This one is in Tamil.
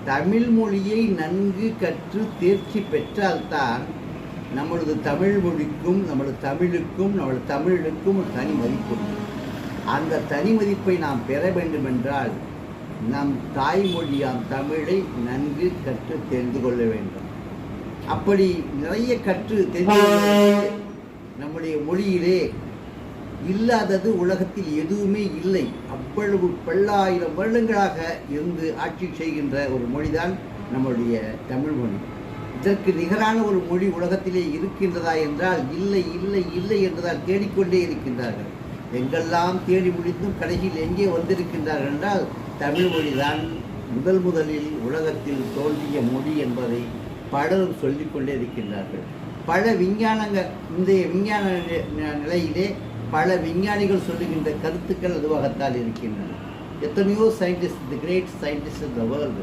தமிழ் மொழியை நன்கு கற்று தேர்ச்சி பெற்றால்தான் நம்மளது தமிழ் மொழிக்கும் நமது தமிழுக்கும் ஒரு தனி மதிப்பு உண்டு. அந்த தனி மதிப்பை நாம் பெற வேண்டுமென்றால் நம் தாய்மொழியாம் தமிழை நன்கு கற்று தெரிந்து கொள்ள வேண்டும். அப்படி நிறைய கற்று தெரிந்து நம்முடைய மொழியிலே இல்லாதது உலகத்தில் எதுவுமே இல்லை. அவ்வளவு பல்லாயிரம் வருடங்களாக இருந்து ஆட்சி செய்கின்ற ஒரு மொழிதான் நம்முடைய தமிழ் மொழி. இதற்கு நிகரான ஒரு மொழி உலகத்திலே இருக்கின்றதா என்றால் இல்லை இல்லை இல்லை என்றுதான் தேடிக்கொண்டே இருக்கின்றார்கள். எங்கெல்லாம் தேடி முடித்தும் கடைசியில் எங்கே வந்திருக்கின்றார்கள் என்றால் தமிழ் மொழிதான் முதலில் உலகத்தில் தோன்றிய மொழி என்பதை பலரும் சொல்லிக்கொண்டே இருக்கின்றார்கள். பல விஞ்ஞானங்கள் இன்றைய விஞ்ஞான நிலையிலே பல விஞ்ஞானிகள் சொல்லுகின்ற கருத்துக்கள் அதுவாகத்தான் இருக்கின்றன. எத்தனையோ scientist, the great scientist in the world,